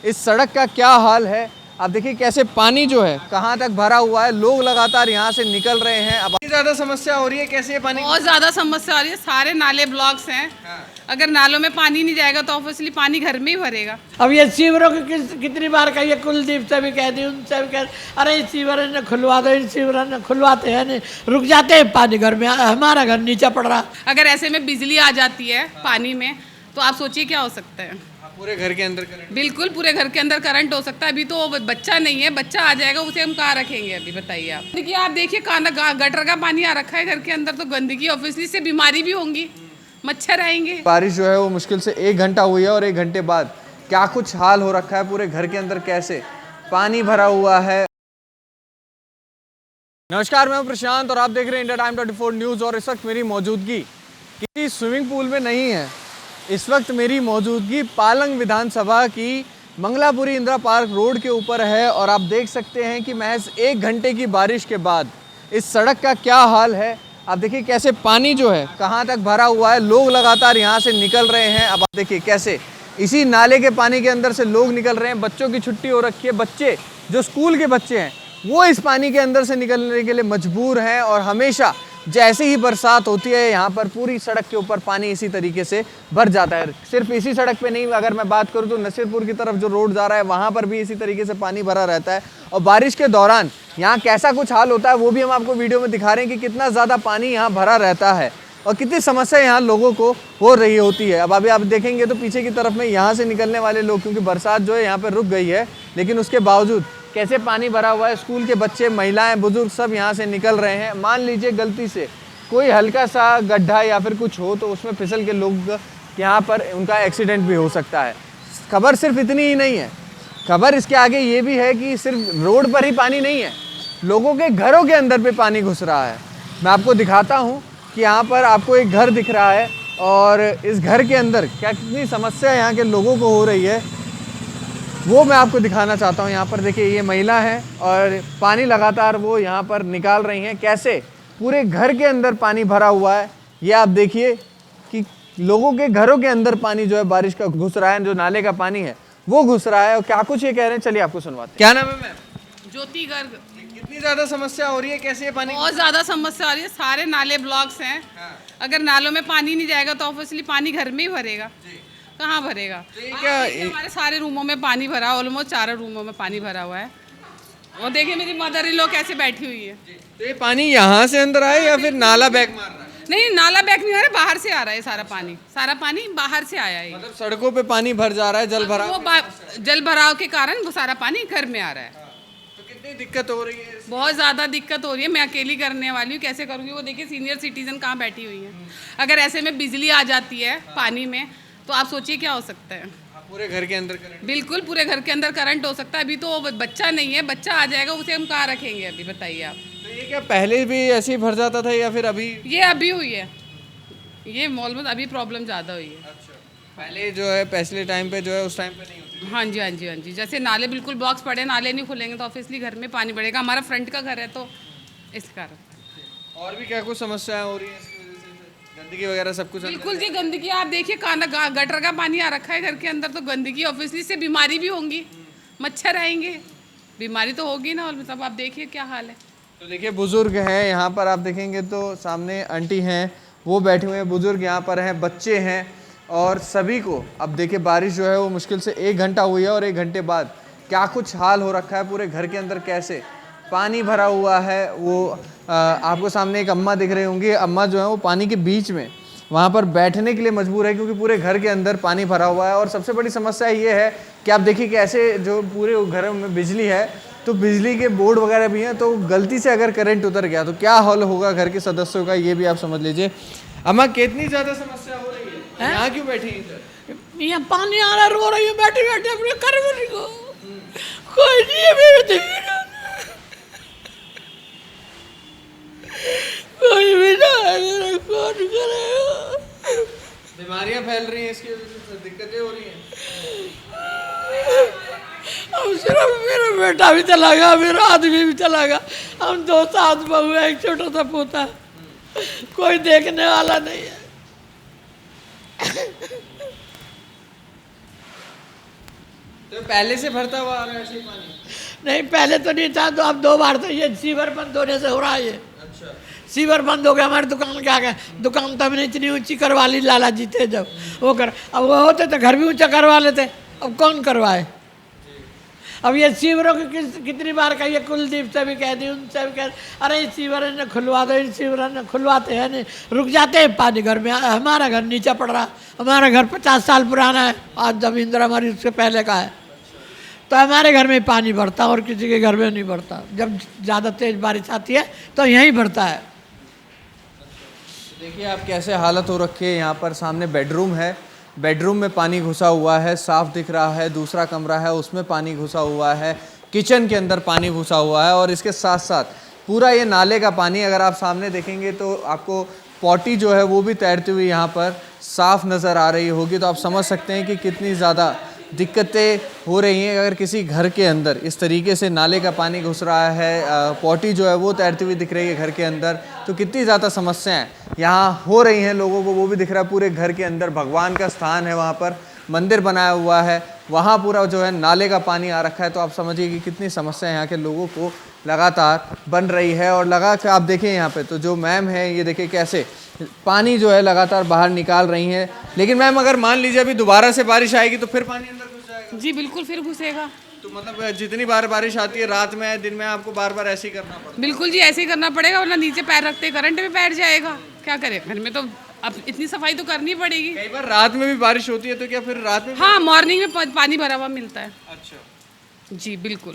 इस सड़क का क्या हाल है। आप देखिए कैसे पानी जो है कहाँ तक भरा हुआ है, लोग लगातार यहाँ से निकल रहे हैं। अब इतनी ज्यादा समस्या हो रही है, कैसे ये पानी बहुत ज्यादा समस्या आ रही है। सारे नाले ब्लॉक्स हैं। अगर नालों में पानी नहीं जाएगा तो ऑब्वियसली पानी घर में ही भरेगा। अब ये सीवरों की कितनी बार कही है, कुलदीप से भी कह दी, उनसे भी कह दी, अरे सीवर ने खुलवा दो, इन सीवर ने खुलवाते हैं नहीं, रुक जाते हैं पानी घर में, हमारा घर नीचे पड़ रहा। अगर ऐसे में बिजली आ जाती है पानी में तो आप सोचिए क्या हो सकता है। पूरे घर के अंदर करंट। बिल्कुल पूरे घर के अंदर करंट हो सकता है। अभी तो बच्चा नहीं है, बच्चा आ जाएगा, उसे हम कहाँ रखेंगे अभी बताइए आप। देखिए आप देखिए गटर का पानी आ रखा है घर के अंदर, तो गंदगी ऑब्वियसली से बीमारी भी होंगी, मच्छर आएंगे। बारिश जो है वो मुश्किल से 1 घंटा हुई है और 1 घंटे बाद क्या कुछ हाल हो रखा है पूरे घर के अंदर, कैसे पानी भरा हुआ है। नमस्कार, मैं हूं प्रशांत और आप देख रहे हैं इंडिया टाइम 24 न्यूज़। और इस वक्त मेरी मौजूदगी किसी स्विमिंग पूल में नहीं है। इस वक्त मेरी मौजूदगी पालंग विधानसभा की मंगलापुरी इंदिरा पार्क रोड के ऊपर है और आप देख सकते हैं कि महज 1 घंटे की बारिश के बाद इस सड़क का क्या हाल है। आप देखिए कैसे पानी जो है कहाँ तक भरा हुआ है, लोग लगातार यहाँ से निकल रहे हैं। अब आप देखिए कैसे इसी नाले के पानी के अंदर से लोग निकल रहे हैं। बच्चों की छुट्टी हो रखी है, बच्चे जो स्कूल के बच्चे हैं वो इस पानी के अंदर से निकलने के लिए मजबूर हैं। और हमेशा जैसे ही बरसात होती है यहाँ पर पूरी सड़क के ऊपर पानी इसी तरीके से भर जाता है। सिर्फ इसी सड़क पे नहीं, अगर मैं बात करूँ तो नसीरपुर की तरफ जो रोड जा रहा है वहाँ पर भी इसी तरीके से पानी भरा रहता है। और बारिश के दौरान यहाँ कैसा कुछ हाल होता है वो भी हम आपको वीडियो में दिखा रहे हैं कि कितना ज़्यादा पानी यहाँ भरा रहता है और कितनी समस्या यहाँ लोगों को हो रही होती है। अब अभी आप देखेंगे तो पीछे की तरफ में यहाँ से निकलने वाले लोग, क्योंकि बरसात जो है यहाँ पर रुक गई है, लेकिन उसके बावजूद कैसे पानी भरा हुआ है। स्कूल के बच्चे, महिलाएं, बुजुर्ग सब यहाँ से निकल रहे हैं। मान लीजिए गलती से कोई हल्का सा गड्ढा या फिर कुछ हो तो उसमें फिसल के लोग यहाँ पर उनका एक्सीडेंट भी हो सकता है। खबर सिर्फ इतनी ही नहीं है, खबर इसके आगे ये भी है कि सिर्फ रोड पर ही पानी नहीं है, लोगों के घरों के अंदर पे पानी घुस रहा है। मैं आपको दिखाता हूँ कि यहाँ पर आपको एक घर दिख रहा है और इस घर के अंदर क्या कितनी समस्या यहाँ के लोगों को हो रही है वो मैं आपको दिखाना चाहता हूँ। यहाँ पर देखिए ये महिला है और पानी लगातार वो यहाँ पर निकाल रही हैं। कैसे पूरे घर के अंदर पानी भरा हुआ है, ये आप देखिए कि लोगों के घरों के अंदर पानी जो है बारिश का घुस रहा है, जो नाले का पानी है वो घुस रहा है। और क्या कुछ ये कह रहे हैं, चलिए आपको सुनवाते हैं। क्या नाम है मैम? ज्योति गर्ग। कितनी ज्यादा समस्या हो रही है, कैसे ये पानी? बहुत ज्यादा समस्या आ रही है। सारे नाले ब्लॉक्स हैं। अगर नालों में पानी नहीं जाएगा तो ऑब्वियसली पानी घर में ही भरेगा, कहाँ भरेगा। क्या हमारे सारे रूमों में पानी भरा, ऑलमोस्ट 4 रूमों में पानी भरा हुआ है। और देखिए मेरी मदर इन लॉ कैसे बैठी हुई है। तो ये पानी यहाँ से अंदर आए या फिर नाला बैक मार रहा है? नहीं, नाला बैक नहीं आ रहा है, बाहर से आ रहा है। सारा पानी बाहर से आया है। मतलब सड़कों पे पानी भर जा रहा है, जल भरा। वो जल भराव के कारण वो सारा पानी घर में आ रहा है। तो कितनी दिक्कत हो रही है? बहुत ज़्यादा दिक्कत हो रही है। मैं अकेली करने वाली हूँ, कैसे करूँगी। वो देखिए सीनियर सिटीजन कहाँ बैठी हुई है। अगर ऐसे में बिजली आ जाती है पानी में तो आप सोचिए क्या हो सकता है। पूरे घर के अंदर करंट। बिल्कुल पूरे घर के अंदर करंट हो सकता है। अभी तो बच्चा नहीं है, बच्चा आ जाएगा, उसे हम कहाँ रखेंगे अभी बताइए आप। तो ये क्या पहले भी ऐसे ही भर जाता था या फिर अभी? ये अभी हुई है, ये मॉल में अभी प्रॉब्लम ज़्यादा हुई है। अच्छा, पहले जो है पिछले टाइम पे जो है उस टाइम पे नहीं होती। हाँ जी, हाँ जी, हाँ जी। जैसे नाले बिल्कुल ब्लॉक्स पड़े, नाले नहीं खुलेंगे तो ऑब्वियसली घर में पानी बढ़ेगा। हमारा फ्रंट का घर है तो इस कारण। और भी क्या कुछ समस्याएं हो रही हैं इसकी वजह से? गंदगी वगैरह सब कुछ बिल्कुल जी, गंदगी आप देखिए गटर का पानी आ रखा है घर के अंदर, तो गंदगी ऑब्वियसली से बीमारी भी होंगी, मच्छर आएंगे, बीमारी तो होगी ना। और मतलब आप देखिए क्या हाल है। तो देखिए बुजुर्ग हैं यहाँ पर, आप देखेंगे तो सामने आंटी हैं वो बैठे हुए हैं, बुजुर्ग यहाँ पर हैं, बच्चे हैं और सभी को अब देखिए बारिश जो है वो मुश्किल से 1 घंटा हुई है और 1 घंटे बाद क्या कुछ हाल हो रखा है पूरे घर के अंदर, कैसे पानी भरा हुआ है। वो आपको सामने एक अम्मा दिख रही होंगी, अम्मा जो है वो पानी के बीच में वहाँ पर बैठने के लिए मजबूर है क्योंकि पूरे घर के अंदर पानी भरा हुआ है। और सबसे बड़ी समस्या ये है कि आप देखिए कि ऐसे जो पूरे घरों में बिजली है तो बिजली के बोर्ड वगैरह भी हैं, तो गलती से अगर करंट उतर गया तो क्या हाल होगा घर के सदस्यों का, ये भी आप समझ लीजिए। अम्मा कितनी ज़्यादा समस्या हो रही है, यहाँ क्यों बैठी इधर? यहाँ पानी आ रहा, रो रही है बैठे बैठे अपने घर में को, कोई नहीं है मेरे देखना, कोई भी ना है, कौन करेगा। बीमारियाँ फैल रही हैं, इसकी वजह से दिक्कतें हो रही हैं। अब सिर्फ मेरा बेटा भी चला गया, मेरा आदमी भी चला गया, हम 2 सास बहू है, एक छोटा सा पोता है, कोई देखने वाला नहीं है। तो तो पहले से भरता हुआ आ रहा है ऐसे ही पानी? नहीं, पहले तो नहीं था, तो अब 2 बार तो ये सीवर बंद होने से हो रहा है। ये अच्छा। सीवर बंद हो गया, हमारी दुकान के आगे। दुकान तो हमने इतनी ऊंची करवा ली, लाला जी थे जब वो कर, अब वो होते तो घर भी ऊंचा करवा लेते, अब कौन करवाए। अब ये सीवरों की कितनी बार कहिए, कुलदीप से भी कह दी, उनसे भी कह, अरे इस सीवर ने खुलवा दो, इन सीवर ने खुलवाते हैं नहीं, रुक जाते हैं पानी घर में। हमारा घर नीचे पड़ रहा, हमारा घर 50 साल पुराना है, आज जब इंदिरा हमारी उससे पहले का है, तो हमारे घर में पानी भरता और किसी के घर में नहीं भरता। जब ज़्यादा तेज़ बारिश आती है तो यहीं भरता है। देखिए आप कैसे हालत हो रखी है। यहाँ पर सामने बेडरूम है, बेडरूम में पानी घुसा हुआ है, साफ दिख रहा है। दूसरा कमरा है, उसमें पानी घुसा हुआ है। किचन के अंदर पानी घुसा हुआ है और इसके साथ साथ पूरा ये नाले का पानी, अगर आप सामने देखेंगे तो आपको पॉटी जो है वो भी तैरती हुई यहाँ पर साफ नज़र आ रही होगी। तो आप समझ सकते हैं कि कितनी ज़्यादा दिक्कतें हो रही हैं। अगर किसी घर के अंदर इस तरीके से नाले का पानी घुस रहा है, पॉटी जो है वो तैरती हुई दिख रही है घर के अंदर, तो कितनी ज़्यादा समस्याएं यहाँ हो रही हैं लोगों को, वो भी दिख रहा है। पूरे घर के अंदर भगवान का स्थान है, वहाँ पर मंदिर बनाया हुआ है, वहाँ पूरा जो है नाले का पानी आ रखा है। तो आप समझिए कि कितनी समस्या यहाँ के लोगों को लगातार बन रही है। और लगातार आप देखें यहाँ पे तो जो मैम है, ये देखिए कैसे पानी जो है लगातार बाहर निकाल रही हैं। लेकिन मैम अगर मान लीजिए अभी दोबारा से बारिश आएगी तो फिर पानी अंदर घुस जाएगा? जी बिल्कुल, फिर घुसेगा। तो मतलब जितनी बार बारिश आती है, रात में दिन में, आपको बार बार ऐसे ही करना पड़ता बिल्कुल जी, ऐसे ही करना पड़ेगा, वरना नीचे पैर रखते करंट में बैठ जाएगा। क्या करें, घर में तो अब इतनी सफाई तो करनी पड़ेगी। है? कई बार रात में भी बारिश होती है, तो क्या फिर रात में भी? हाँ, मॉर्निंग में पानी भरा हुआ मिलता है। अच्छा जी बिल्कुल।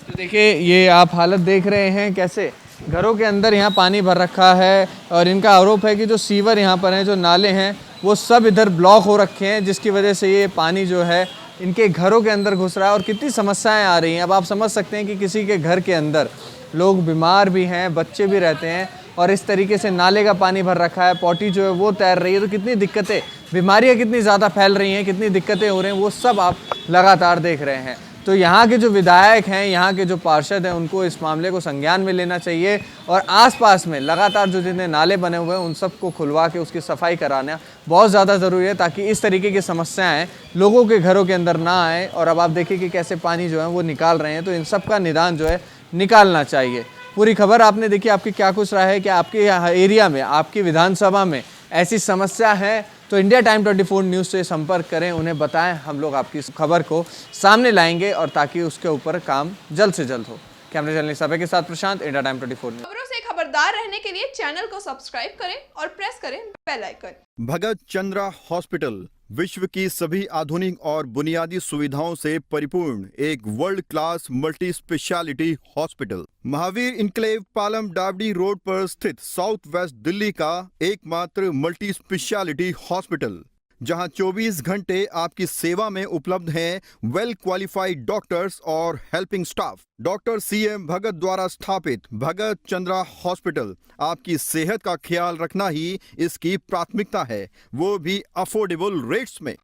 तो देखिए ये आप हालत देख रहे हैं कैसे घरों के अंदर यहाँ पानी भर रखा है। और इनका आरोप है कि जो सीवर यहाँ पर हैं, जो नाले हैं, वो सब इधर ब्लॉक हो रखे हैं, जिसकी वजह से ये पानी जो है इनके घरों के अंदर घुस रहा है और कितनी समस्याएं आ रही हैं। अब आप समझ सकते हैं कि किसी के घर के अंदर लोग बीमार भी हैं, बच्चे भी रहते हैं, और इस तरीके से नाले का पानी भर रखा है, पॉटी जो है वो तैर रही है, तो कितनी दिक्कतें, बीमारियाँ कितनी ज़्यादा फैल रही हैं, कितनी दिक्कतें हो रही हैं, वो सब आप लगातार देख रहे हैं। तो यहाँ के जो विधायक हैं, यहाँ के जो पार्षद हैं, उनको इस मामले को संज्ञान में लेना चाहिए और आसपास में लगातार जो जितने नाले बने हुए हैं उन सबको खुलवा के उसकी सफाई कराना बहुत ज़्यादा ज़रूरी है, ताकि इस तरीके की समस्याएं लोगों के घरों के अंदर ना आए। और अब आप देखिए कि कैसे पानी जो है वो निकाल रहे हैं, तो इन सब का निदान जो है निकालना चाहिए। पूरी खबर आपने देखी, आपकी क्या कुछ राय है कि आपके यहाँ एरिया में, आपकी विधानसभा में ऐसी समस्या है, तो इंडिया टाइम 24 न्यूज़ से संपर्क करें, उन्हें बताएं, हम लोग आपकी इस खबर को सामने लाएंगे और ताकि उसके ऊपर काम जल्द से जल्द हो। कैमरे जर्नल सभा के साथ प्रशांत, इंडिया टाइम 24 न्यूज़। खबरों से खबरदार रहने के लिए चैनल को सब्सक्राइब करें और प्रेस करें बेल आइकन। भगत चंद्रा हॉस्पिटल विश्व की सभी आधुनिक और बुनियादी सुविधाओं से परिपूर्ण एक world class multi speciality hospital, Mahavir enclave Palam डावडी रोड पर स्थित साउथ वेस्ट दिल्ली का एकमात्र मल्टी स्पेशलिटी हॉस्पिटल, जहां 24 घंटे आपकी सेवा में उपलब्ध हैं वेल क्वालिफाइड डॉक्टर्स और हेल्पिंग स्टाफ। डॉक्टर CM भगत द्वारा स्थापित भगत चंद्रा हॉस्पिटल आपकी सेहत का ख्याल रखना ही इसकी प्राथमिकता है, वो भी अफोर्डेबल रेट्स में।